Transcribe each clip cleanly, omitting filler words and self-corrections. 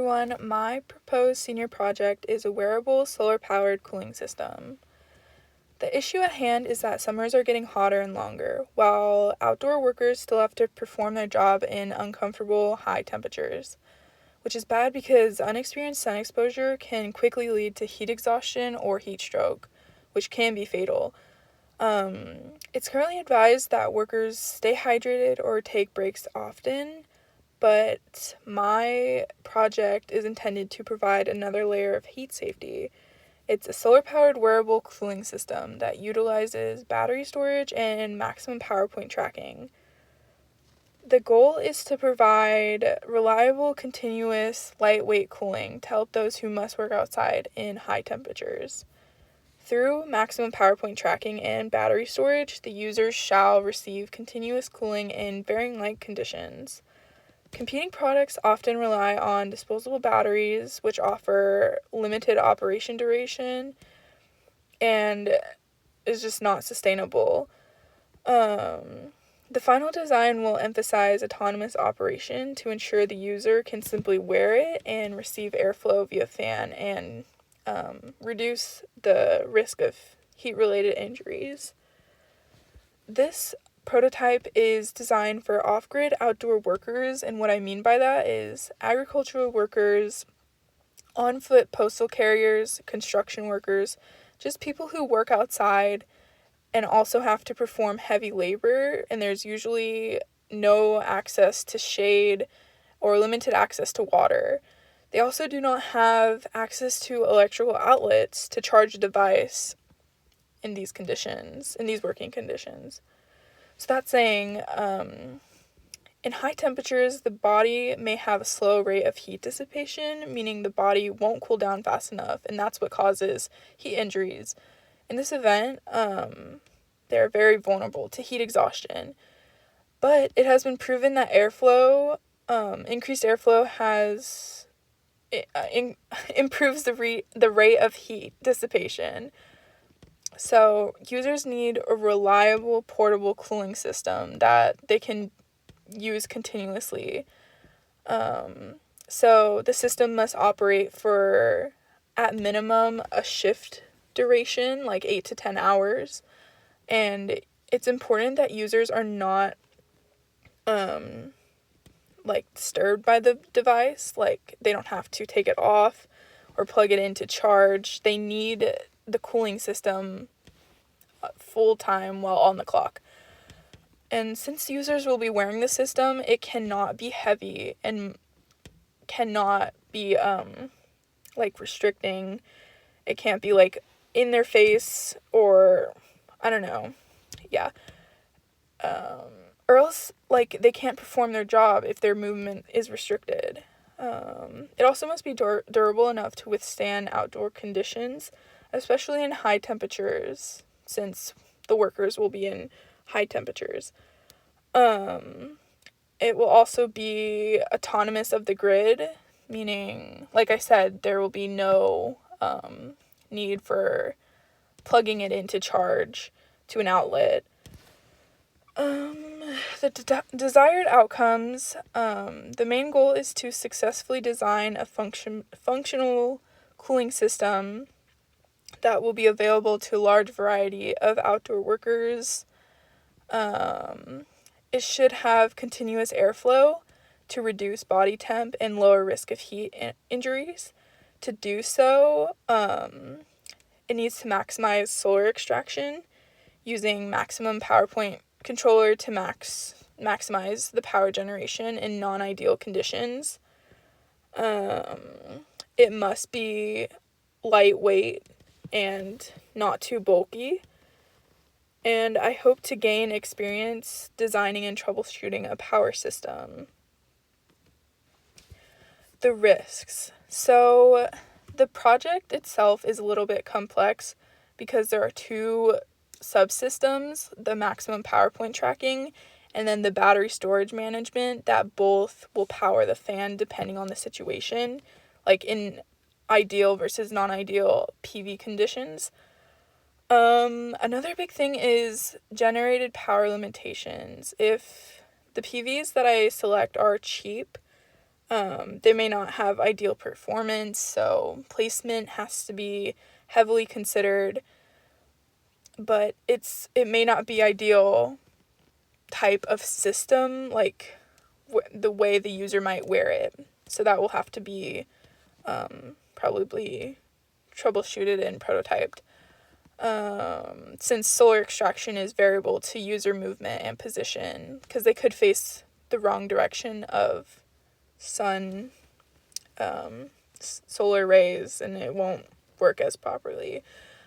everyone. My proposed senior project is a wearable solar-powered cooling system. The issue at hand is that summers are getting hotter and longer, while outdoor workers still have to perform their job in uncomfortable high temperatures, which is bad because unexperienced sun exposure can quickly lead to heat exhaustion or heat stroke, which can be fatal. It's currently advised that workers stay hydrated or take breaks often, but my project is intended to provide another layer of heat safety. It's a solar-powered wearable cooling system that utilizes battery storage and maximum power point tracking. The goal is to provide reliable, continuous, lightweight cooling to help those who must work outside in high temperatures. Through maximum power point tracking and battery storage, the users shall receive continuous cooling in varying light conditions. Competing products often rely on disposable batteries, which offer limited operation duration and is just not sustainable. The final design will emphasize autonomous operation to ensure the user can simply wear it and receive airflow via fan and reduce the risk of heat-related injuries. This prototype is designed for off-grid outdoor workers, and what I mean by that is agricultural workers, on-foot postal carriers, construction workers, just people who work outside and also have to perform heavy labor, and there's usually no access to shade or limited access to water. They also do not have access to electrical outlets to charge a device in these working conditions. So that's saying, in high temperatures, the body may have a slow rate of heat dissipation, meaning the body won't cool down fast enough, and that's what causes heat injuries. In this event, they're very vulnerable to heat exhaustion. But it has been proven that increased airflow improves the rate of heat dissipation. So users need a reliable portable cooling system that they can use continuously. So the system must operate for, at minimum, a shift duration, like 8 to 10 hours. And it's important that users are not, disturbed by the device. Like, they don't have to take it off or plug it in to charge. They need the cooling system full time while on the clock. And since users will be wearing the system, it cannot be heavy and cannot be restricting. It can't be in their face or I don't know. Yeah. Or else they can't perform their job if their movement is restricted. It also must be durable enough to withstand outdoor conditions, especially in high temperatures, since the workers will be in high temperatures. It will also be autonomous of the grid, meaning, like I said, there will be no need for plugging it into charge to an outlet. The desired outcomes, the main goal is to successfully design a functional cooling system that will be available to a large variety of outdoor workers. It should have continuous airflow to reduce body temp and lower risk of heat injuries. To do so, it needs to maximize solar extraction using maximum power point controller to maximize the power generation in non-ideal conditions. It must be lightweight and not too bulky. And I hope to gain experience designing and troubleshooting a power system. The risks. So the project itself is a little bit complex because there are two subsystems, the maximum power point tracking and then the battery storage management, that both will power the fan depending on the situation, like in ideal versus non-ideal PV conditions. Another big thing is generated power limitations. If the PVs that I select are cheap, They may not have ideal performance, so placement has to be heavily considered, but it may not be ideal type of system, like the way the user might wear it. So that will have to be probably troubleshooted and prototyped. Since solar extraction is variable to user movement and position, because they could face the wrong direction of sun solar rays and it won't work as properly.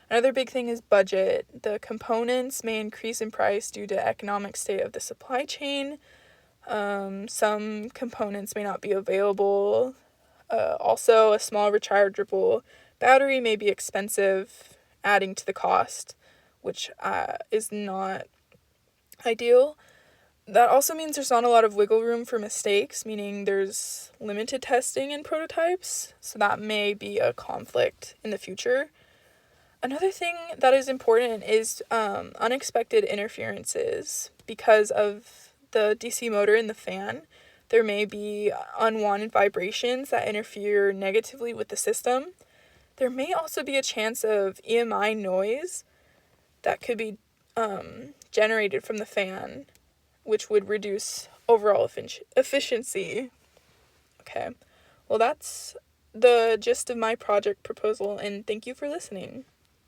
Another big thing is budget. The components may increase in price due to economic state of the supply chain. Some components may not be available. Also, a small rechargeable battery may be expensive, adding to the cost, which is not ideal. That also means there's not a lot of wiggle room for mistakes, meaning there's limited testing in prototypes, so that may be a conflict in the future. Another thing that is important is unexpected interferences. Because of the DC motor in the fan, there may be unwanted vibrations that interfere negatively with the system. There may also be a chance of EMI noise that could be generated from the fan, which would reduce overall efficiency. Okay, well, that's the gist of my project proposal, and thank you for listening.